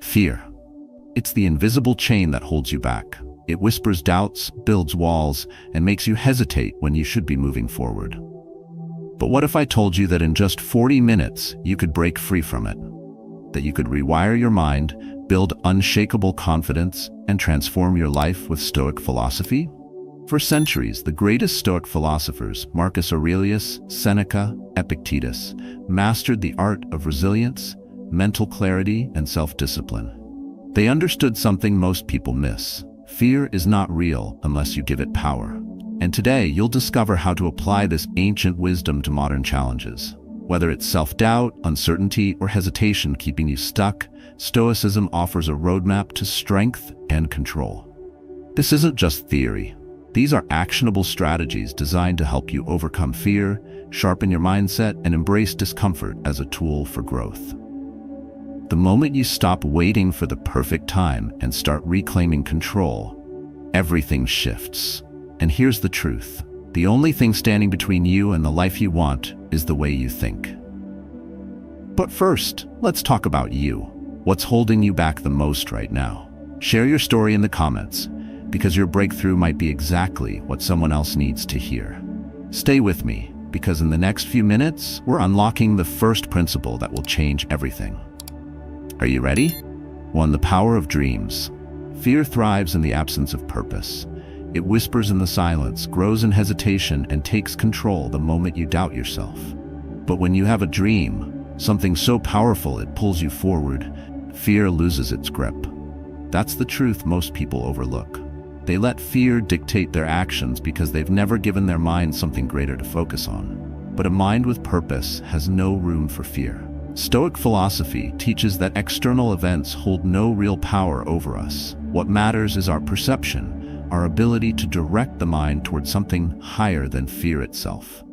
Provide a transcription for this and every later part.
Fear. It's the invisible chain that holds you back. It whispers doubts, builds walls, and makes you hesitate when you should be moving forward. But what if I told you that in just 40 minutes, you could break free from it? That you could rewire your mind, build unshakable confidence, and transform your life with Stoic philosophy? For centuries, the greatest Stoic philosophers, Marcus Aurelius, Seneca, Epictetus, mastered the art of resilience, mental clarity, and self-discipline. They understood something most people miss. Fear is not real unless you give it power. And today, you'll discover how to apply this ancient wisdom to modern challenges. Whether it's self-doubt, uncertainty, or hesitation keeping you stuck, Stoicism offers a roadmap to strength and control. This isn't just theory. These are actionable strategies designed to help you overcome fear, sharpen your mindset, and embrace discomfort as a tool for growth. The moment you stop waiting for the perfect time and start reclaiming control, everything shifts. And here's the truth. The only thing standing between you and the life you want is the way you think. But first, let's talk about you. What's holding you back the most right now? Share your story in the comments, because your breakthrough might be exactly what someone else needs to hear. Stay with me, because in the next few minutes, we're unlocking the first principle that will change everything. Are you ready? 1. The power of dreams. Fear thrives in the absence of purpose. It whispers in the silence, grows in hesitation, and takes control the moment you doubt yourself. But when you have a dream, something so powerful it pulls you forward, fear loses its grip. That's the truth most people overlook. They let fear dictate their actions because they've never given their mind something greater to focus on. But a mind with purpose has no room for fear. Stoic philosophy teaches that external events hold no real power over us. What matters is our perception, our ability to direct the mind towards something higher than fear itself.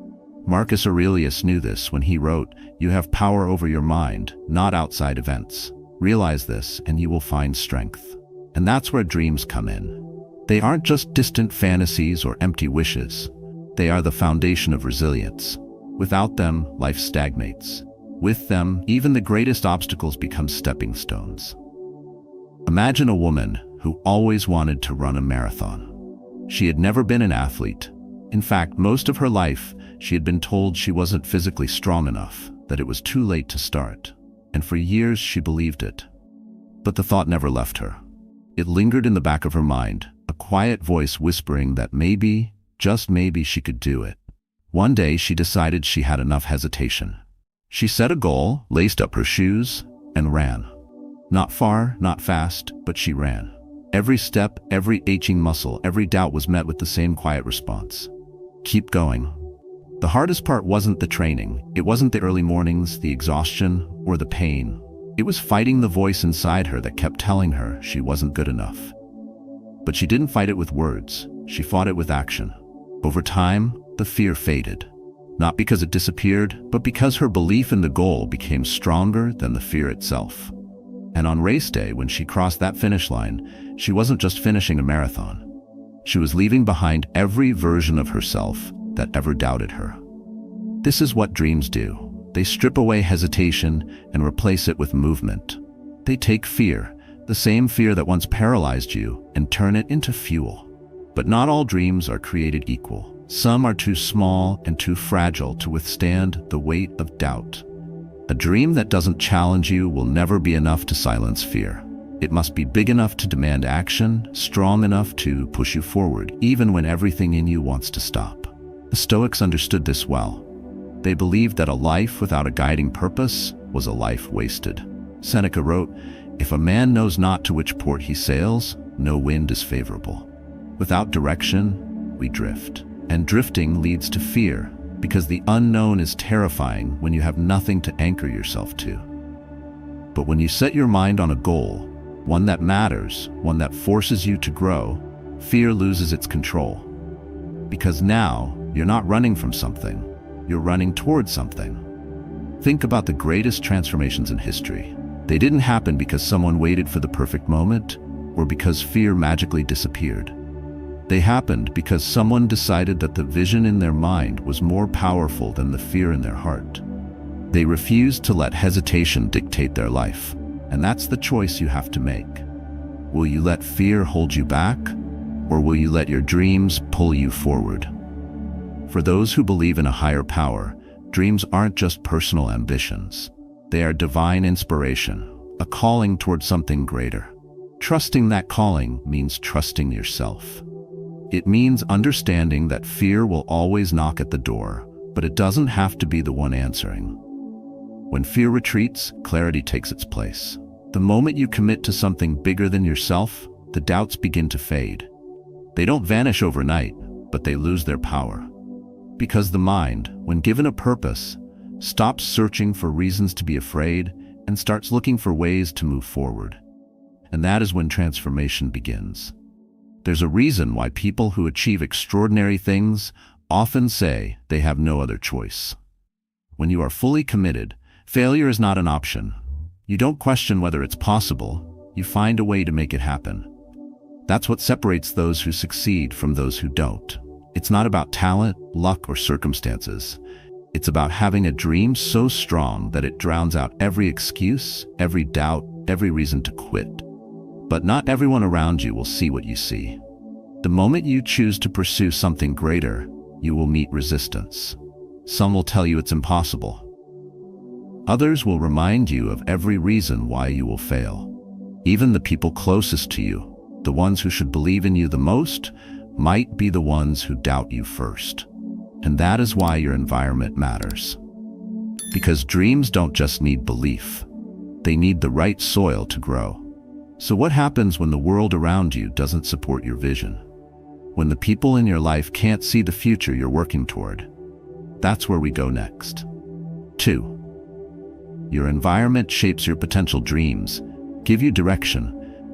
Marcus Aurelius knew this when he wrote, "You have power over your mind, not outside events. Realize this and you will find strength." And that's where dreams come in. They aren't just distant fantasies or empty wishes. They are the foundation of resilience. Without them, life stagnates. With them, even the greatest obstacles become stepping stones. Imagine a woman who always wanted to run a marathon. She had never been an athlete. In fact, most of her life, she had been told she wasn't physically strong enough, that it was too late to start. And for years, she believed it. But the thought never left her. It lingered in the back of her mind, a quiet voice whispering that maybe, just maybe, she could do it. One day, she decided she had enough hesitation. She set a goal, laced up her shoes, and ran. Not far, not fast, but she ran. Every step, every aching muscle, every doubt was met with the same quiet response. Keep going. The hardest part wasn't the training. It wasn't the early mornings, the exhaustion, or the pain. It was fighting the voice inside her that kept telling her she wasn't good enough. But she didn't fight it with words. She fought it with action. Over time, the fear faded. Not because it disappeared, but because her belief in the goal became stronger than the fear itself. And on race day, when she crossed that finish line, she wasn't just finishing a marathon. She was leaving behind every version of herself that ever doubted her. This is what dreams do. They strip away hesitation and replace it with movement. They take fear, the same fear that once paralyzed you, and turn it into fuel. But not all dreams are created equal. Some are too small and too fragile to withstand the weight of doubt. A dream that doesn't challenge you will never be enough to silence fear. It must be big enough to demand action, strong enough to push you forward, even when everything in you wants to stop. The Stoics understood this well. They believed that a life without a guiding purpose was a life wasted. Seneca wrote, "If a man knows not to which port he sails, no wind is favorable." Without direction, we drift. And drifting leads to fear, because the unknown is terrifying when you have nothing to anchor yourself to. But when you set your mind on a goal, one that matters, one that forces you to grow, fear loses its control. Because now, you're not running from something, you're running towards something. Think about the greatest transformations in history. They didn't happen because someone waited for the perfect moment, or because fear magically disappeared. They happened because someone decided that the vision in their mind was more powerful than the fear in their heart. They refused to let hesitation dictate their life, And that's the choice you have to make. Will you let fear hold you back, or will you let your dreams pull you forward? For those who believe in a higher power, dreams aren't just personal ambitions. They are divine inspiration, a calling toward something greater. Trusting that calling means trusting yourself. It means understanding that fear will always knock at the door, but it doesn't have to be the one answering. When fear retreats, clarity takes its place. The moment you commit to something bigger than yourself, the doubts begin to fade. They don't vanish overnight, but they lose their power. Because the mind, when given a purpose, stops searching for reasons to be afraid and starts looking for ways to move forward. And that is when transformation begins. There's a reason why people who achieve extraordinary things often say they have no other choice. When you are fully committed, failure is not an option. You don't question whether it's possible, you find a way to make it happen. That's what separates those who succeed from those who don't. It's not about talent, luck, or circumstances. It's about having a dream so strong that it drowns out every excuse, every doubt, every reason to quit. But not everyone around you will see what you see. The moment you choose to pursue something greater, you will meet resistance. Some will tell you it's impossible. Others will remind you of every reason why you will fail. Even the people closest to you, the ones who should believe in you the most, might be the ones who doubt you first. And that is why your environment matters. Because dreams don't just need belief. They need the right soil to grow. So what happens when the world around you doesn't support your vision? When the people in your life can't see the future you're working toward? That's where we go next. 2. Your environment shapes your potential dreams, give you direction,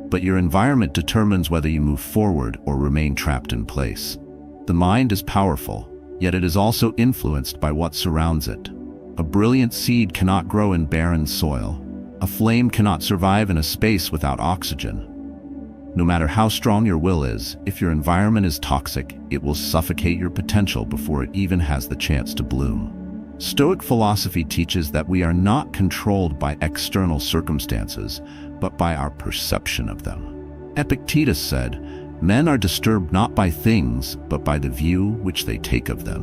but your environment determines whether you move forward or remain trapped in place. The mind is powerful, yet it is also influenced by what surrounds it. A brilliant seed cannot grow in barren soil. A flame cannot survive in a space without oxygen. No matter how strong your will is, if your environment is toxic, it will suffocate your potential before it even has the chance to bloom. Stoic philosophy teaches that we are not controlled by external circumstances, but by our perception of them. Epictetus said, "Men are disturbed not by things, but by the view which they take of them."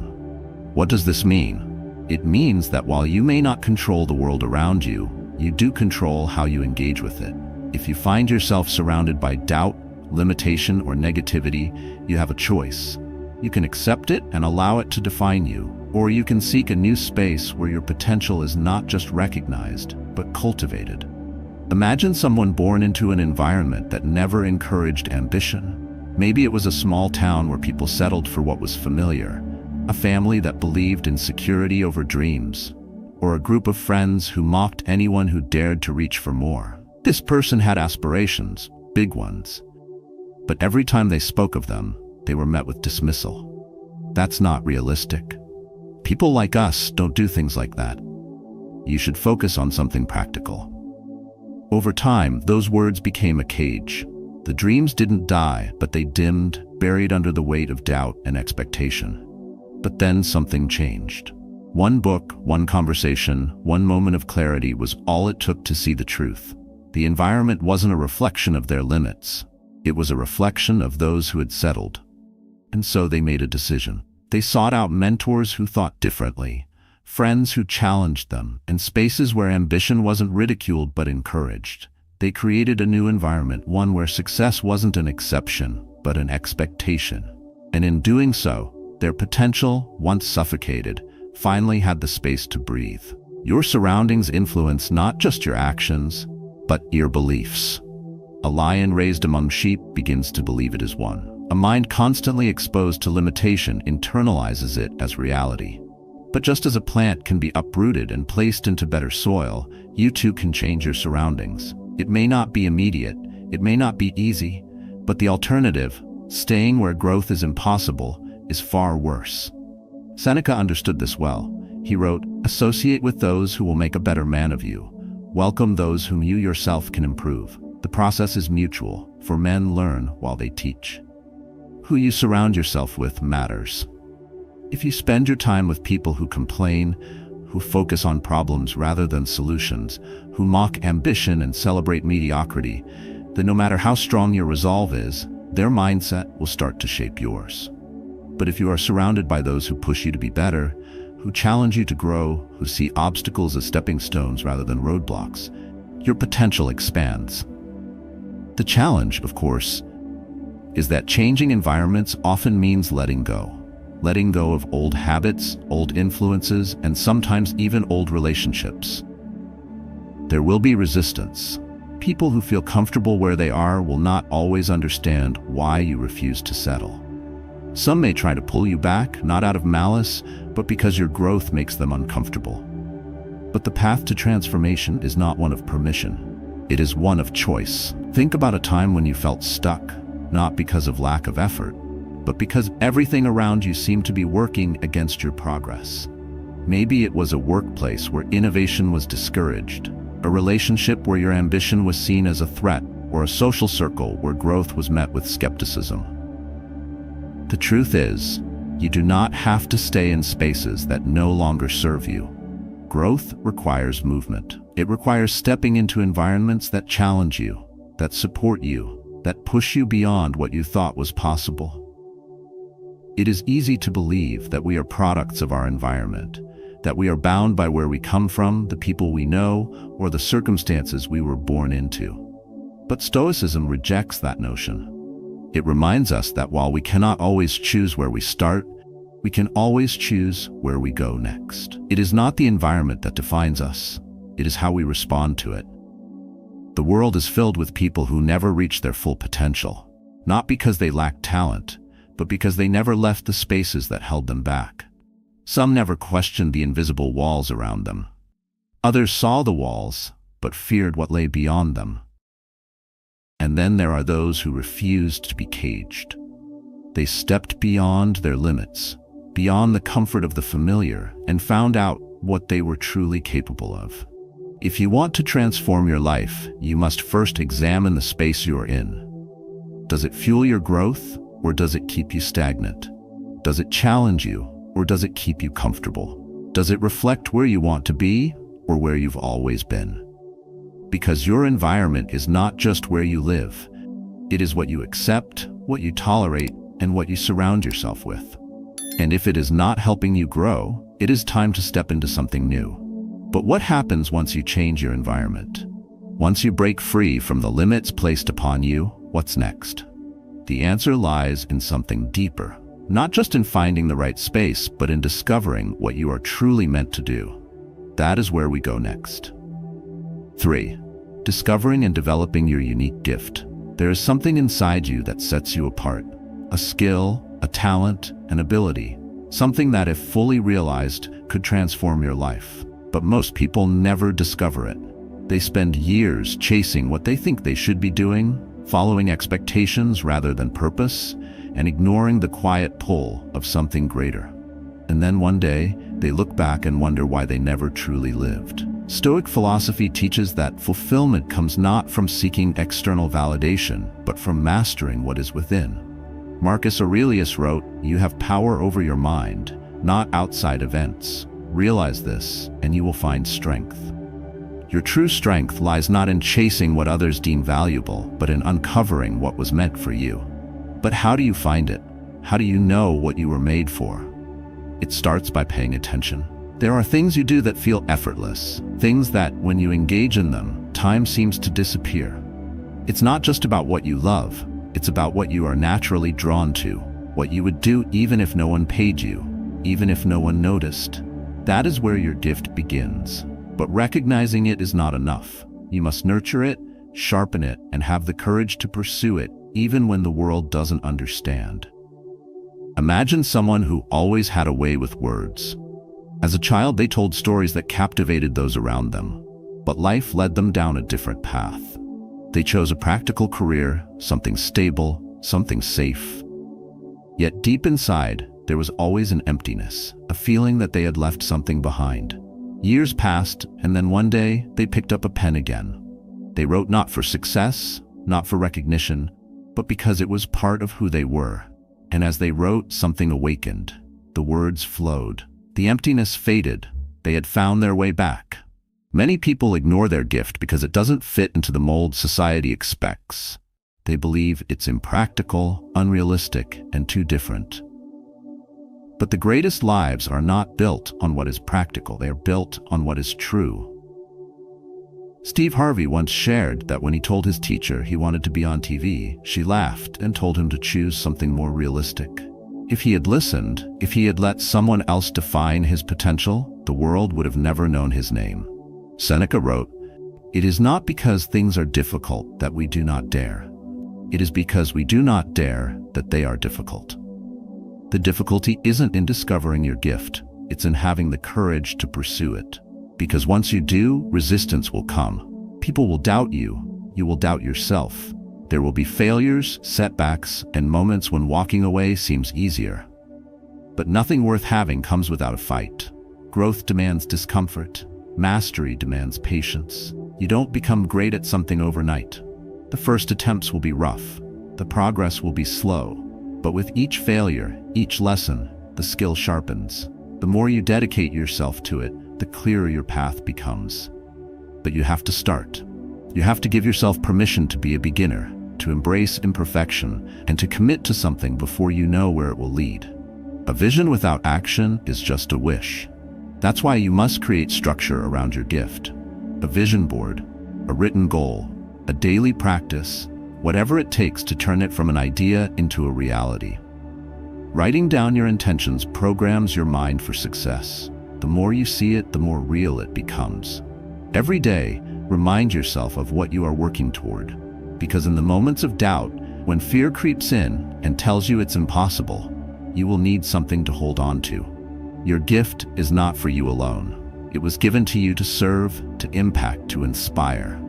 What does this mean? It means that while you may not control the world around you, you do control how you engage with it. If you find yourself surrounded by doubt, limitation, or negativity, you have a choice. You can accept it and allow it to define you, or you can seek a new space where your potential is not just recognized, but cultivated. Imagine someone born into an environment that never encouraged ambition. Maybe it was a small town where people settled for what was familiar, a family that believed in security over dreams, or a group of friends who mocked anyone who dared to reach for more. This person had aspirations, big ones, but every time they spoke of them, they were met with dismissal. That's not realistic. People like us don't do things like that. You should focus on something practical. Over time, those words became a cage. The dreams didn't die, but they dimmed, buried under the weight of doubt and expectation. But then something changed. One book, one conversation, one moment of clarity was all it took to see the truth. The environment wasn't a reflection of their limits. It was a reflection of those who had settled. And so they made a decision. They sought out mentors who thought differently, friends who challenged them, and spaces where ambition wasn't ridiculed but encouraged. They created a new environment, one where success wasn't an exception, but an expectation. And in doing so, their potential, once suffocated, finally had the space to breathe. Your surroundings influence not just your actions, but your beliefs. A lion raised among sheep begins to believe it is one. A mind constantly exposed to limitation internalizes it as reality. But just as a plant can be uprooted and placed into better soil, you too can change your surroundings. It may not be immediate, it may not be easy, but the alternative, staying where growth is impossible, is far worse. Seneca understood this well. He wrote, "Associate with those who will make a better man of you. Welcome those whom you yourself can improve. The process is mutual, for men learn while they teach." Who you surround yourself with matters. If you spend your time with people who complain, who focus on problems rather than solutions, who mock ambition and celebrate mediocrity, then no matter how strong your resolve is, their mindset will start to shape yours. But if you are surrounded by those who push you to be better, who challenge you to grow, who see obstacles as stepping stones rather than roadblocks, your potential expands. The challenge, of course, is that changing environments often means letting go. Letting go of old habits, old influences, and sometimes even old relationships. There will be resistance. People who feel comfortable where they are will not always understand why you refuse to settle. Some may try to pull you back, not out of malice, but because your growth makes them uncomfortable. But the path to transformation is not one of permission. It is one of choice. Think about a time when you felt stuck, not because of lack of effort, but because everything around you seemed to be working against your progress. Maybe it was a workplace where innovation was discouraged, a relationship where your ambition was seen as a threat, or a social circle where growth was met with skepticism. The truth is, you do not have to stay in spaces that no longer serve you. Growth requires movement. It requires stepping into environments that challenge you, that support you, that push you beyond what you thought was possible. It is easy to believe that we are products of our environment, that we are bound by where we come from, the people we know, or the circumstances we were born into. But Stoicism rejects that notion. It reminds us that while we cannot always choose where we start, we can always choose where we go next. It is not the environment that defines us, it is how we respond to it. The world is filled with people who never reach their full potential, not because they lack talent, but because they never left the spaces that held them back. Some never questioned the invisible walls around them. Others saw the walls, but feared what lay beyond them. And then there are those who refused to be caged. They stepped beyond their limits, beyond the comfort of the familiar, and found out what they were truly capable of. If you want to transform your life, you must first examine the space you are in. Does it fuel your growth, or does it keep you stagnant? Does it challenge you, or does it keep you comfortable? Does it reflect where you want to be, or where you've always been? Because your environment is not just where you live. It is what you accept, what you tolerate, and what you surround yourself with. And if it is not helping you grow, it is time to step into something new. But what happens once you change your environment? Once you break free from the limits placed upon you, what's next? The answer lies in something deeper. Not just in finding the right space, but in discovering what you are truly meant to do. That is where we go next. 3. Discovering and developing your unique gift. There is something inside you that sets you apart. A skill, a talent, an ability. Something that, if fully realized, could transform your life. But most people never discover it. They spend years chasing what they think they should be doing, following expectations rather than purpose, and ignoring the quiet pull of something greater. And then one day, they look back and wonder why they never truly lived. Stoic philosophy teaches that fulfillment comes not from seeking external validation, but from mastering what is within. Marcus Aurelius wrote, "You have power over your mind, not outside events. Realize this, and you will find strength." Your true strength lies not in chasing what others deem valuable, but in uncovering what was meant for you. But how do you find it? How do you know what you were made for? It starts by paying attention. There are things you do that feel effortless, things that, when you engage in them, time seems to disappear. It's not just about what you love, it's about what you are naturally drawn to, what you would do even if no one paid you, even if no one noticed. That is where your gift begins. But recognizing it is not enough. You must nurture it, sharpen it, and have the courage to pursue it, even when the world doesn't understand. Imagine someone who always had a way with words. As a child, they told stories that captivated those around them, but life led them down a different path. They chose a practical career, something stable, something safe. Yet deep inside, there was always an emptiness, a feeling that they had left something behind. Years passed, and then one day, they picked up a pen again. They wrote not for success, not for recognition, but because it was part of who they were. And as they wrote, something awakened. The words flowed. The emptiness faded. they had found their way back. Many people ignore their gift because it doesn't fit into the mold society expects. They believe it's impractical, unrealistic, and too different. But the greatest lives are not built on what is practical, they are built on what is true. Steve Harvey once shared that when he told his teacher he wanted to be on TV, she laughed and told him to choose something more realistic. If he had listened, if he had let someone else define his potential, the world would have never known his name. Seneca wrote, "It is not because things are difficult that we do not dare. It is because we do not dare that they are difficult." The difficulty isn't in discovering your gift, it's in having the courage to pursue it. Because once you do, resistance will come. People will doubt you, you will doubt yourself. There will be failures, setbacks, and moments when walking away seems easier. But nothing worth having comes without a fight. Growth demands discomfort. Mastery demands patience. You don't become great at something overnight. The first attempts will be rough. The progress will be slow. But with each failure, each lesson, the skill sharpens. The more you dedicate yourself to it, the clearer your path becomes. But you have to start. You have to give yourself permission to be a beginner, to embrace imperfection, and to commit to something before you know where it will lead. A vision without action is just a wish. That's why you must create structure around your gift. A vision board, a written goal, a daily practice, whatever it takes to turn it from an idea into a reality. Writing down your intentions programs your mind for success. The more you see it, the more real it becomes. Every day, remind yourself of what you are working toward. Because in the moments of doubt, when fear creeps in and tells you it's impossible, you will need something to hold on to. Your gift is not for you alone. It was given to you to serve, to impact, to inspire.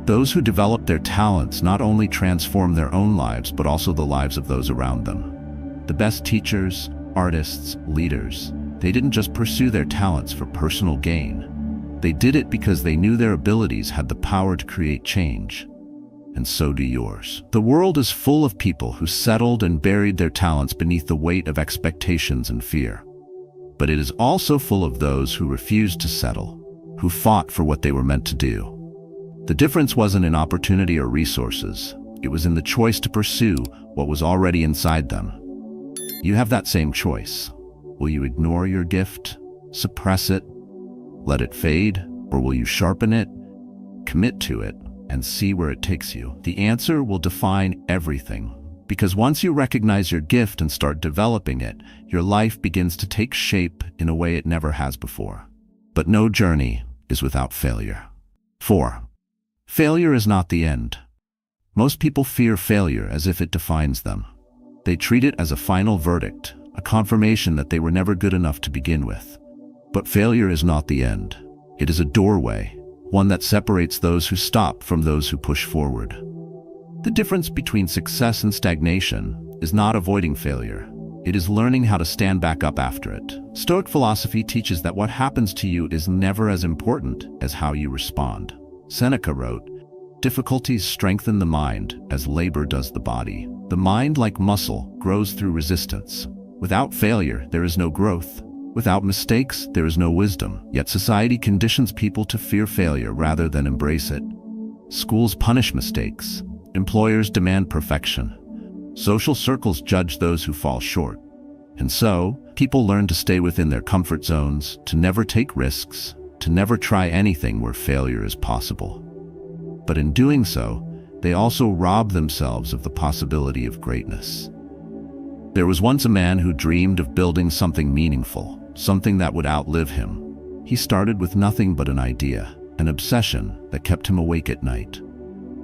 Those who develop their talents not only transform their own lives, but also the lives of those around them. The best teachers, artists, leaders, they didn't just pursue their talents for personal gain. They did it because they knew their abilities had the power to create change. And so do yours. The world is full of people who settled and buried their talents beneath the weight of expectations and fear. But it is also full of those who refused to settle, who fought for what they were meant to do. The difference wasn't in opportunity or resources. It was in the choice to pursue what was already inside them. You have that same choice. Will you ignore your gift, suppress it, let it fade, or will you sharpen it, commit to it, and see where it takes you? The answer will define everything. Because once you recognize your gift and start developing it, your life begins to take shape in a way it never has before. But no journey is without failure. 4. Failure is not the end. Most people fear failure as if it defines them. They treat it as a final verdict, a confirmation that they were never good enough to begin with. But failure is not the end. It is a doorway, one that separates those who stop from those who push forward. The difference between success and stagnation is not avoiding failure. It is learning how to stand back up after it. Stoic philosophy teaches that what happens to you is never as important as how you respond. Seneca wrote, "Difficulties strengthen the mind as labor does the body. The mind, like muscle, grows through resistance. Without failure, there is no growth. Without mistakes, there is no wisdom. Yet society conditions people to fear failure rather than embrace it. Schools punish mistakes. Employers demand perfection. Social circles judge those who fall short. And so, people learn to stay within their comfort zones, to never take risks, to never try anything where failure is possible. But in doing so, they also rob themselves of the possibility of greatness." There was once a man who dreamed of building something meaningful, something that would outlive him. He started with nothing but an idea, an obsession that kept him awake at night.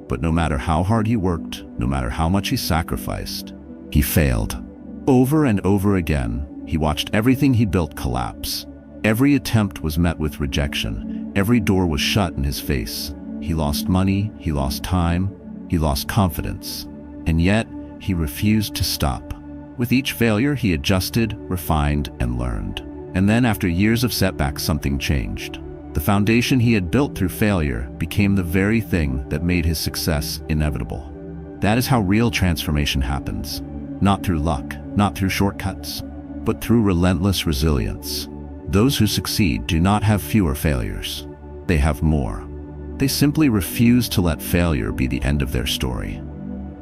But no matter how hard he worked, no matter how much he sacrificed, he failed. Over and over again, he watched everything he built collapse. Every attempt was met with rejection. Every door was shut in his face. He lost money, he lost time, he lost confidence. And yet, he refused to stop. With each failure, he adjusted, refined, and learned. And then, after years of setbacks, something changed. The foundation he had built through failure became the very thing that made his success inevitable. That is how real transformation happens. Not through luck, not through shortcuts, but through relentless resilience. Those who succeed do not have fewer failures. They have more. They simply refuse to let failure be the end of their story.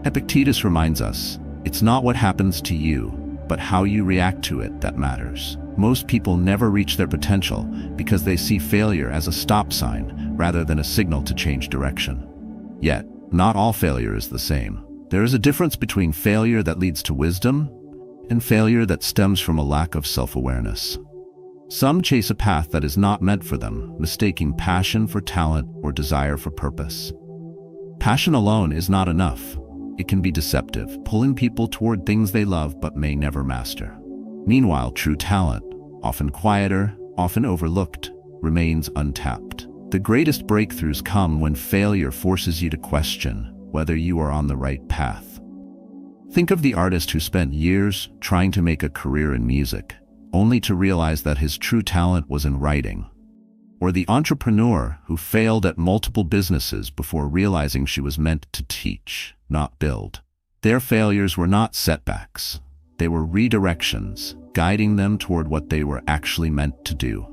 Epictetus reminds us, it's not what happens to you, but how you react to it that matters. Most people never reach their potential because they see failure as a stop sign rather than a signal to change direction. Yet, not all failure is the same. There is a difference between failure that leads to wisdom and failure that stems from a lack of self-awareness. Some chase a path that is not meant for them, mistaking passion for talent or desire for purpose. Passion alone is not enough. It can be deceptive, pulling people toward things they love but may never master. Meanwhile, true talent, often quieter, often overlooked, remains untapped. The greatest breakthroughs come when failure forces you to question whether you are on the right path. Think of the artist who spent years trying to make a career in music, only to realize that his true talent was in writing. Or the entrepreneur who failed at multiple businesses before realizing she was meant to teach, not build. Their failures were not setbacks. They were redirections, guiding them toward what they were actually meant to do.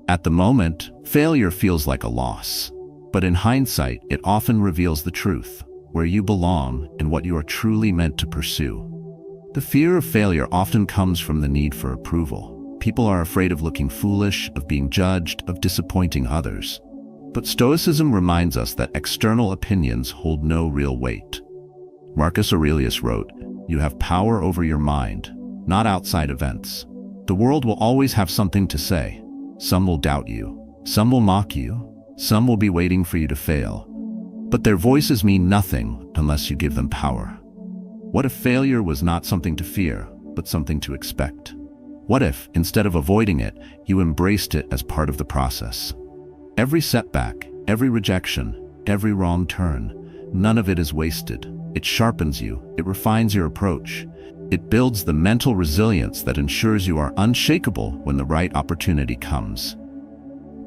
At the moment, failure feels like a loss. But in hindsight, it often reveals the truth, where you belong and what you are truly meant to pursue. The fear of failure often comes from the need for approval. People are afraid of looking foolish, of being judged, of disappointing others. But Stoicism reminds us that external opinions hold no real weight. Marcus Aurelius wrote, "You have power over your mind, not outside events." The world will always have something to say. Some will doubt you. Some will mock you. Some will be waiting for you to fail. But their voices mean nothing unless you give them power. What if failure was not something to fear, but something to expect? What if, instead of avoiding it, you embraced it as part of the process? Every setback, every rejection, every wrong turn, none of it is wasted. It sharpens you, it refines your approach. It builds the mental resilience that ensures you are unshakable when the right opportunity comes.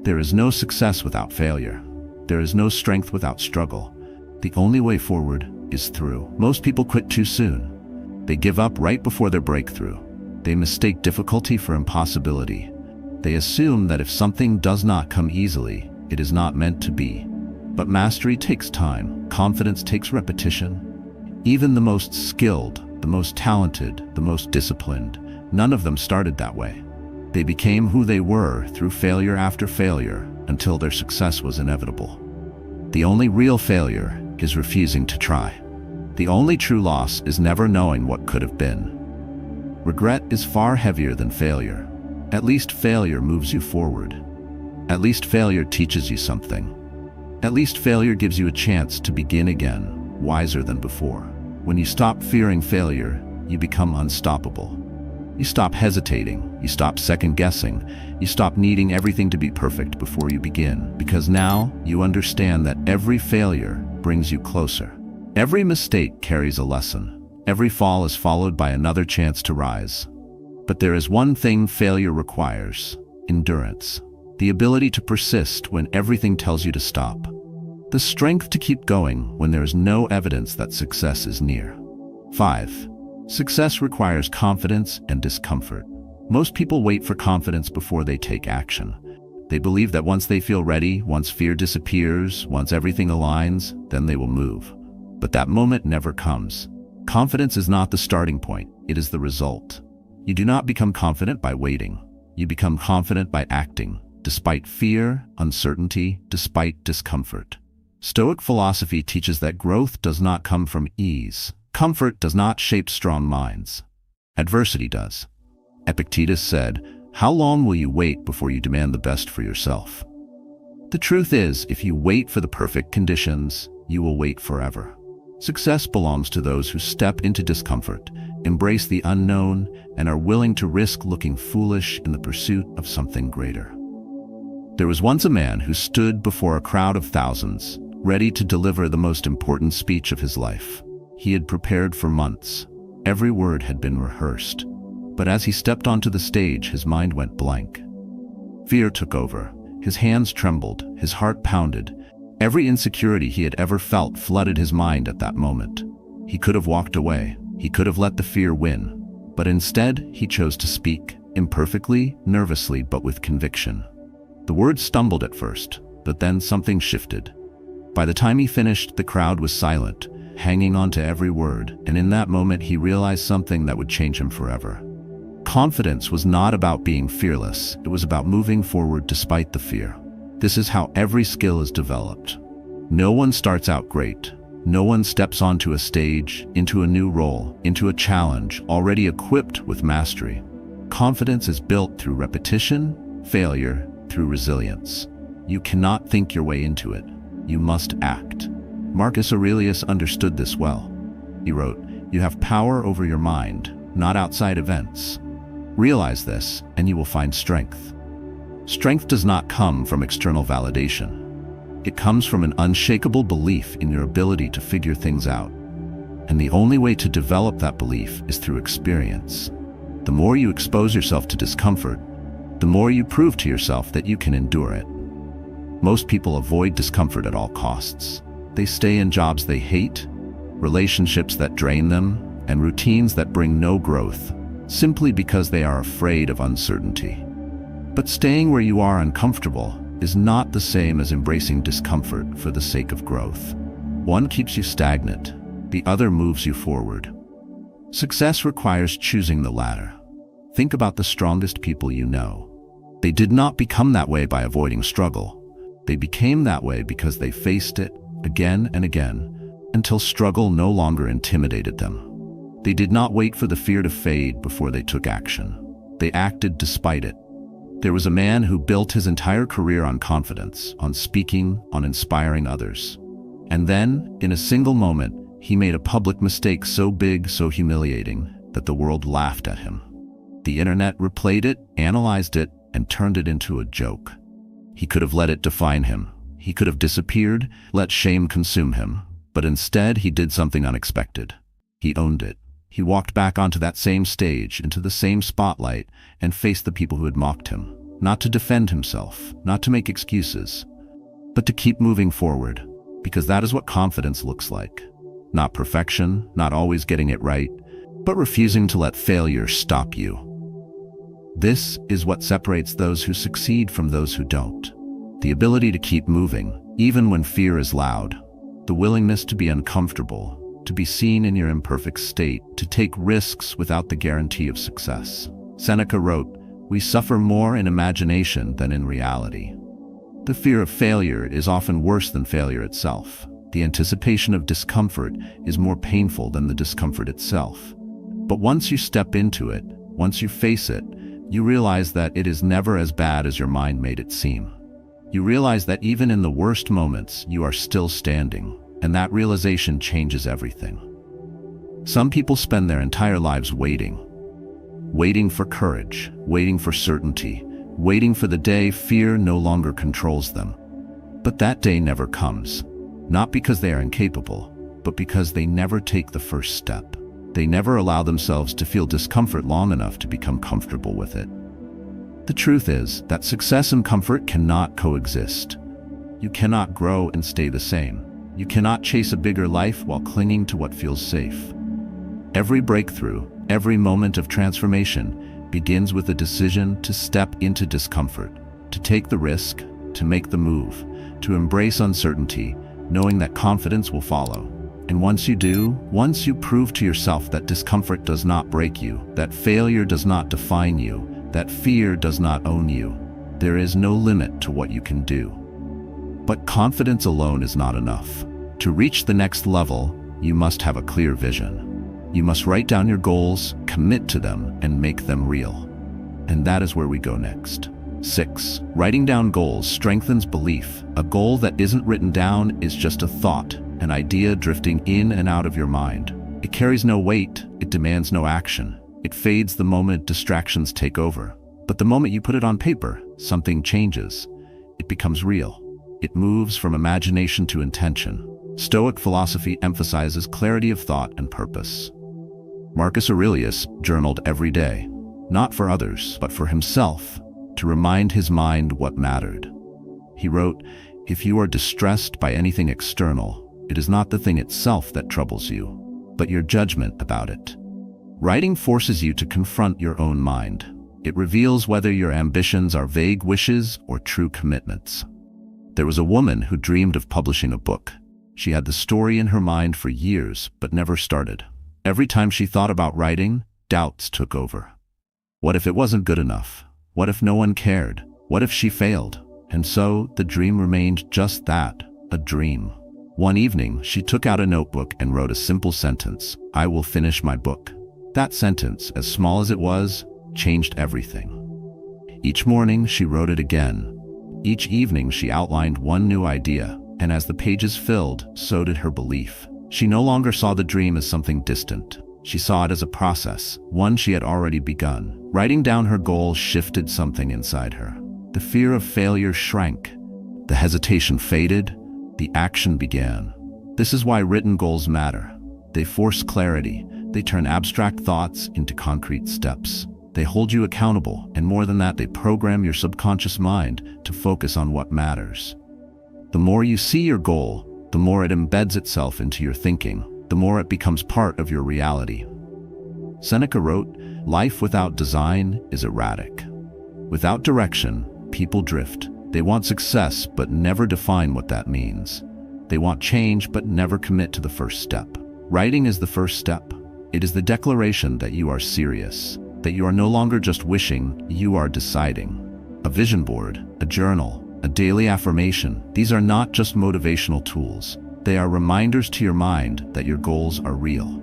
There is no success without failure. There is no strength without struggle. The only way forward is through. Most people quit too soon. They give up right before their breakthrough. They mistake difficulty for impossibility. They assume that if something does not come easily, it is not meant to be. But mastery takes time. Confidence takes repetition. Even the most skilled, the most talented, the most disciplined, none of them started that way. They became who they were through failure after failure until their success was inevitable. The only real failure is refusing to try. The only true loss is never knowing what could have been. Regret is far heavier than failure. At least failure moves you forward. At least failure teaches you something. At least failure gives you a chance to begin again, wiser than before. When you stop fearing failure, you become unstoppable. You stop hesitating, you stop second-guessing, you stop needing everything to be perfect before you begin, because now you understand that every failure brings you closer. Every mistake carries a lesson. Every fall is followed by another chance to rise. But there is one thing failure requires: endurance. The ability to persist when everything tells you to stop. The strength to keep going when there is no evidence that success is near. 5. Success requires confidence and discomfort. Most people wait for confidence before they take action. They believe that once they feel ready, once fear disappears, once everything aligns, then they will move. But that moment never comes. Confidence is not the starting point, it is the result. You do not become confident by waiting. You become confident by acting, despite fear, uncertainty, despite discomfort. Stoic philosophy teaches that growth does not come from ease. Comfort does not shape strong minds. Adversity does. Epictetus said, "How long will you wait before you demand the best for yourself?" The truth is, if you wait for the perfect conditions, you will wait forever. Success belongs to those who step into discomfort, embrace the unknown, and are willing to risk looking foolish in the pursuit of something greater. There was once a man who stood before a crowd of thousands, ready to deliver the most important speech of his life. He had prepared for months. Every word had been rehearsed. But as he stepped onto the stage, his mind went blank. Fear took over. His hands trembled, his heart pounded. Every insecurity he had ever felt flooded his mind at that moment. He could have walked away. He could have let the fear win. But instead, he chose to speak. imperfectly, nervously, but with conviction. The words stumbled at first, but then something shifted. By the time he finished, the crowd was silent, hanging on to every word, and in that moment he realized something that would change him forever. Confidence was not about being fearless, it was about moving forward despite the fear. This is how every skill is developed. No one starts out great. No one steps onto a stage, into a new role, into a challenge, already equipped with mastery. Confidence is built through repetition, failure, through resilience. You cannot think your way into it. You must act. Marcus Aurelius understood this well. He wrote, "You have power over your mind, not outside events. Realize this, and you will find strength." Strength does not come from external validation. It comes from an unshakable belief in your ability to figure things out. And the only way to develop that belief is through experience. The more you expose yourself to discomfort, the more you prove to yourself that you can endure it. Most people avoid discomfort at all costs. They stay in jobs they hate, relationships that drain them, and routines that bring no growth, simply because they are afraid of uncertainty. But staying where you are uncomfortable is not the same as embracing discomfort for the sake of growth. One keeps you stagnant, the other moves you forward. Success requires choosing the latter. Think about the strongest people you know. They did not become that way by avoiding struggle. They became that way because they faced it again and again until struggle no longer intimidated them. They did not wait for the fear to fade before they took action. They acted despite it. There was a man who built his entire career on confidence, on speaking, on inspiring others. And then, in a single moment, he made a public mistake so big, so humiliating, that the world laughed at him. The internet replayed it, analyzed it, and turned it into a joke. He could have let it define him. He could have disappeared, let shame consume him. But instead, he did something unexpected. He owned it. He walked back onto that same stage, into the same spotlight, and faced the people who had mocked him. Not to defend himself, not to make excuses, but to keep moving forward, because that is what confidence looks like. Not perfection, not always getting it right, but refusing to let failure stop you. This is what separates those who succeed from those who don't. The ability to keep moving, even when fear is loud. The willingness to be uncomfortable, to be seen in your imperfect state, to take risks without the guarantee of success. Seneca wrote, "We suffer more in imagination than in reality." The fear of failure is often worse than failure itself. The anticipation of discomfort is more painful than the discomfort itself. But once you step into it, once you face it, you realize that it is never as bad as your mind made it seem. You realize that even in the worst moments, you are still standing, and that realization changes everything. Some people spend their entire lives waiting for courage, waiting for certainty, waiting for the day fear no longer controls them. But that day never comes, not because they are incapable, but because they never take the first step. They never allow themselves to feel discomfort long enough to become comfortable with it. The truth is that success and comfort cannot coexist. You cannot grow and stay the same. You cannot chase a bigger life while clinging to what feels safe. Every breakthrough, every moment of transformation begins with a decision to step into discomfort, to take the risk, to make the move, to embrace uncertainty, knowing that confidence will follow. And once you do, once you prove to yourself that discomfort does not break you, that failure does not define you, that fear does not own you, there is no limit to what you can do. But confidence alone is not enough. To reach the next level, you must have a clear vision. You must write down your goals, commit to them, and make them real. And that is where we go next. 6. Writing down goals strengthens belief. A goal that isn't written down is just a thought, an idea drifting in and out of your mind. It carries no weight, it demands no action. It fades the moment distractions take over. But the moment you put it on paper, something changes. It becomes real. It moves from imagination to intention. Stoic philosophy emphasizes clarity of thought and purpose. Marcus Aurelius journaled every day, not for others, but for himself, to remind his mind what mattered. He wrote, "If you are distressed by anything external, it is not the thing itself that troubles you, but your judgment about it." Writing forces you to confront your own mind. It reveals whether your ambitions are vague wishes or true commitments. There was a woman who dreamed of publishing a book. She had the story in her mind for years, but never started. Every time she thought about writing, doubts took over. What if it wasn't good enough? What if no one cared? What if she failed? And so, the dream remained just that, a dream. One evening, she took out a notebook and wrote a simple sentence: "I will finish my book." That sentence, as small as it was, changed everything. Each morning, she wrote it again. Each evening, she outlined one new idea, and as the pages filled, so did her belief. She no longer saw the dream as something distant. She saw it as a process, one she had already begun. Writing down her goal shifted something inside her. The fear of failure shrank. The hesitation faded. The action began. This is why written goals matter. They force clarity. They turn abstract thoughts into concrete steps. They hold you accountable, and more than that, they program your subconscious mind to focus on what matters. The more you see your goal, the more it embeds itself into your thinking, the more it becomes part of your reality. Seneca wrote, "Life without design is erratic." Without direction, people drift. They want success, but never define what that means. They want change, but never commit to the first step. Writing is the first step. It is the declaration that you are serious, that you are no longer just wishing, you are deciding. A vision board, a journal, a daily affirmation, these are not just motivational tools. They are reminders to your mind that your goals are real.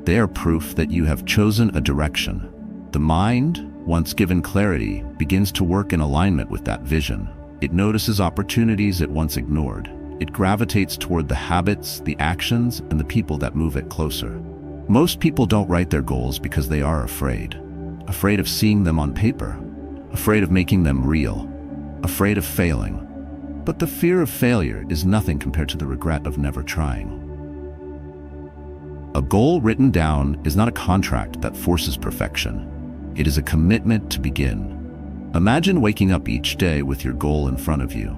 They are proof that you have chosen a direction. The mind, once given clarity, begins to work in alignment with that vision. It notices opportunities it once ignored. It gravitates toward the habits, the actions, and the people that move it closer. Most people don't write their goals because they are afraid. Afraid of seeing them on paper. Afraid of making them real. Afraid of failing. But the fear of failure is nothing compared to the regret of never trying. A goal written down is not a contract that forces perfection. It is a commitment to begin. Imagine waking up each day with your goal in front of you.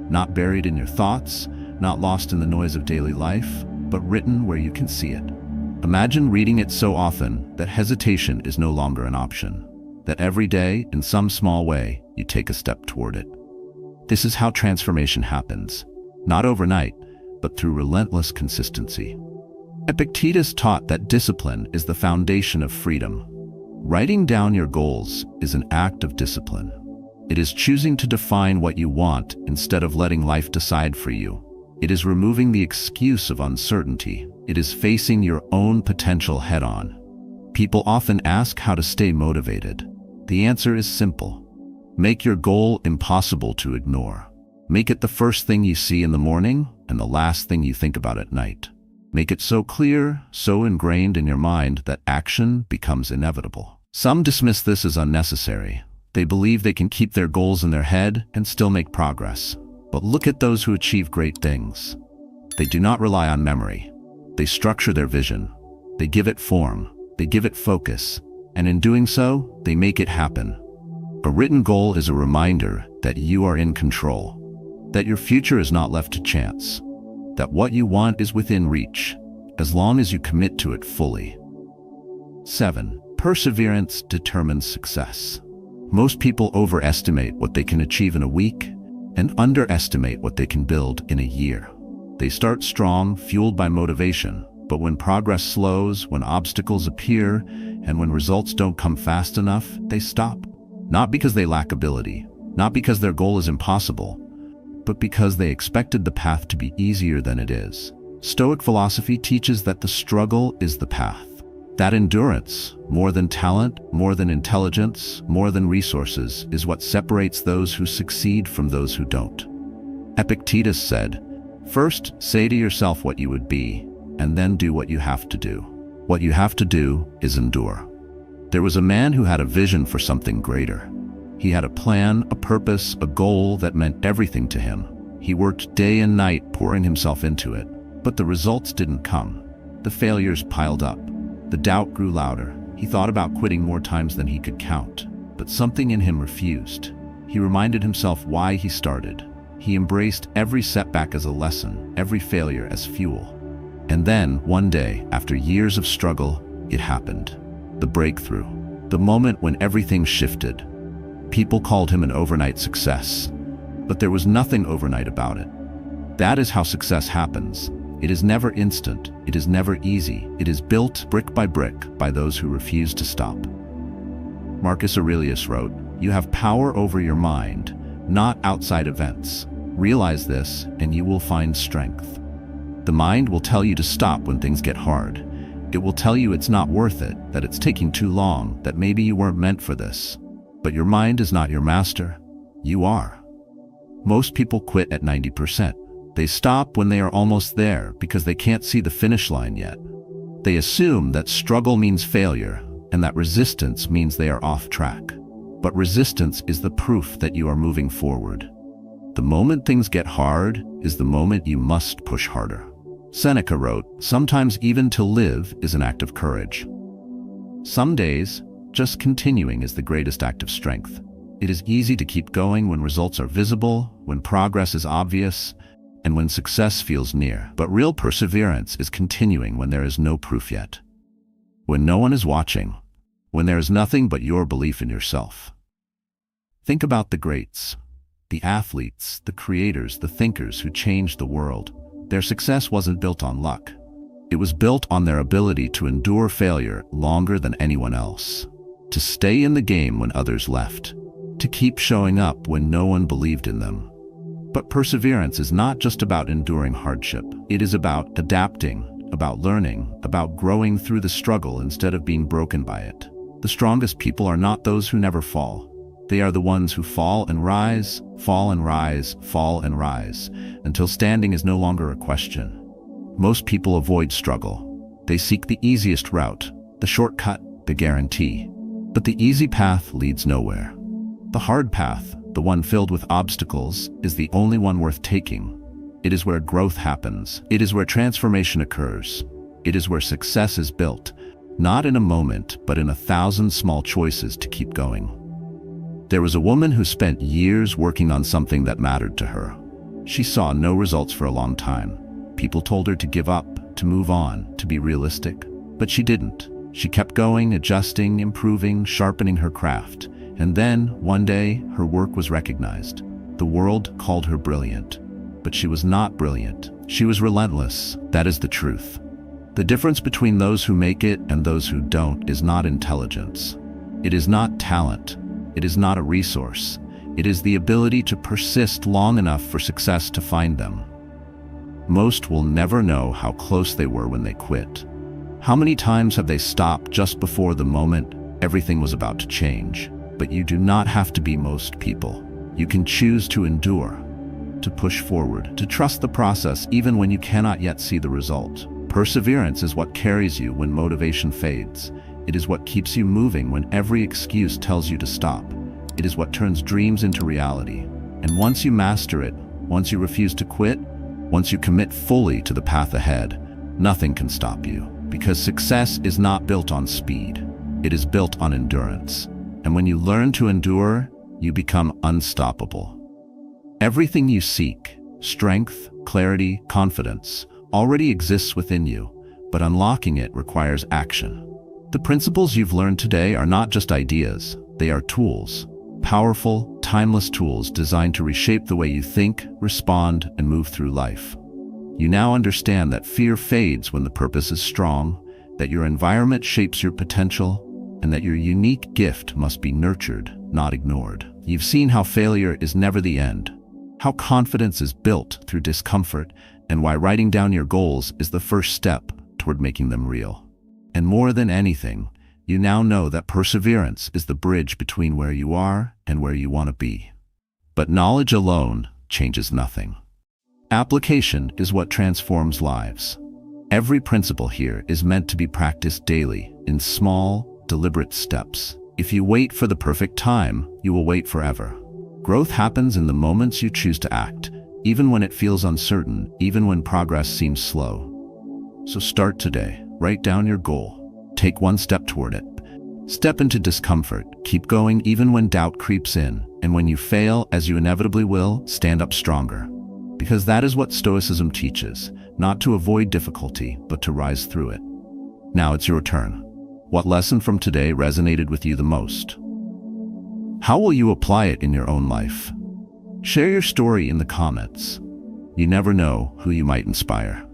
Not buried in your thoughts, not lost in the noise of daily life, but written where you can see it. Imagine reading it so often that hesitation is no longer an option. That every day, in some small way, you take a step toward it. This is how transformation happens. Not overnight, but through relentless consistency. Epictetus taught that discipline is the foundation of freedom. Writing down your goals is an act of discipline. It is choosing to define what you want instead of letting life decide for you. It is removing the excuse of uncertainty. It is facing your own potential head-on. People often ask how to stay motivated. The answer is simple. Make your goal impossible to ignore. Make it the first thing you see in the morning and the last thing you think about at night. Make it so clear, so ingrained in your mind that action becomes inevitable. Some dismiss this as unnecessary. They believe they can keep their goals in their head and still make progress. But look at those who achieve great things. They do not rely on memory. They structure their vision. They give it form. They give it focus. And in doing so, they make it happen. A written goal is a reminder that you are in control, that your future is not left to chance, that what you want is within reach, as long as you commit to it fully. 7. Perseverance determines success. Most people overestimate what they can achieve in a week and underestimate what they can build in a year. They start strong, fueled by motivation, but when progress slows, when obstacles appear, and when results don't come fast enough, they stop. Not because they lack ability, not because their goal is impossible, but because they expected the path to be easier than it is. Stoic philosophy teaches that the struggle is the path. That endurance, more than talent, more than intelligence, more than resources, is what separates those who succeed from those who don't. Epictetus said, "First, say to yourself what you would be, and then do what you have to do. What you have to do is endure." There was a man who had a vision for something greater. He had a plan, a purpose, a goal that meant everything to him. He worked day and night, pouring himself into it. But the results didn't come. The failures piled up. The doubt grew louder. He thought about quitting more times than he could count. But something in him refused. He reminded himself why he started. He embraced every setback as a lesson, every failure as fuel. And then, one day, after years of struggle, it happened. The breakthrough. the moment when everything shifted. People called him an overnight success, but there was nothing overnight about it. That is how success happens. It is never instant, it is never easy, it is built brick by brick by those who refuse to stop. Marcus Aurelius wrote, "You have power over your mind, not outside events. Realize this, and you will find strength." The mind will tell you to stop when things get hard. It will tell you it's not worth it, that it's taking too long, that maybe you weren't meant for this. But your mind is not your master. You are. Most people quit at 90%. They stop when they are almost there because they can't see the finish line yet. They assume that struggle means failure and that resistance means they are off track. But resistance is the proof that you are moving forward. The moment things get hard is the moment you must push harder. Seneca wrote, "Sometimes even to live is an act of courage." Some days, just continuing is the greatest act of strength. It is easy to keep going when results are visible, when progress is obvious, and when success feels near. But real perseverance is continuing when there is no proof yet. When no one is watching, when there is nothing but your belief in yourself. Think about the greats, the athletes, the creators, the thinkers who changed the world. Their success wasn't built on luck. It was built on their ability to endure failure longer than anyone else, to stay in the game when others left, to keep showing up when no one believed in them. But perseverance is not just about enduring hardship. It is about adapting, about learning, about growing through the struggle instead of being broken by it. The strongest people are not those who never fall. They are the ones who fall and rise, fall and rise, fall and rise, until standing is no longer a question. Most people avoid struggle. They seek the easiest route, the shortcut, the guarantee. But the easy path leads nowhere. The hard path, the one filled with obstacles, is the only one worth taking. It is where growth happens. It is where transformation occurs. It is where success is built, not in a moment, but in 1,000 small choices to keep going. There was a woman who spent years working on something that mattered to her. She saw no results for a long time. People told her to give up, to move on, to be realistic. But she didn't. She kept going, adjusting, improving, sharpening her craft. And then, one day, her work was recognized. The world called her brilliant. But she was not brilliant. She was relentless. That is the truth. The difference between those who make it and those who don't is not intelligence. It is not talent. It is not a resource. It is the ability to persist long enough for success to find them. Most will never know how close they were when they quit. How many times have they stopped just before the moment everything was about to change? But you do not have to be most people. You can choose to endure, to push forward, to trust the process even when you cannot yet see the result. Perseverance is what carries you when motivation fades. It is what keeps you moving when every excuse tells you to stop. It is what turns dreams into reality. And once you master it, once you refuse to quit, once you commit fully to the path ahead, nothing can stop you. Because success is not built on speed. It is built on endurance. And when you learn to endure, you become unstoppable. Everything you seek, strength, clarity, confidence, already exists within you, but unlocking it requires action. The principles you've learned today are not just ideas, they are tools. Powerful, timeless tools designed to reshape the way you think, respond, and move through life. You now understand that fear fades when the purpose is strong, that your environment shapes your potential, and that your unique gift must be nurtured, not ignored. You've seen how failure is never the end, how confidence is built through discomfort, and why writing down your goals is the first step toward making them real. And more than anything, you now know that perseverance is the bridge between where you are and where you want to be. But knowledge alone changes nothing. Application is what transforms lives. Every principle here is meant to be practiced daily in small, deliberate steps. If you wait for the perfect time, you will wait forever. Growth happens in the moments you choose to act, even when it feels uncertain, even when progress seems slow. So start today. Write down your goal. Take one step toward it. Step into discomfort. Keep going even when doubt creeps in. And when you fail, as you inevitably will, stand up stronger. Because that is what Stoicism teaches, not to avoid difficulty, but to rise through it. Now it's your turn. What lesson from today resonated with you the most? How will you apply it in your own life? Share your story in the comments. You never know who you might inspire.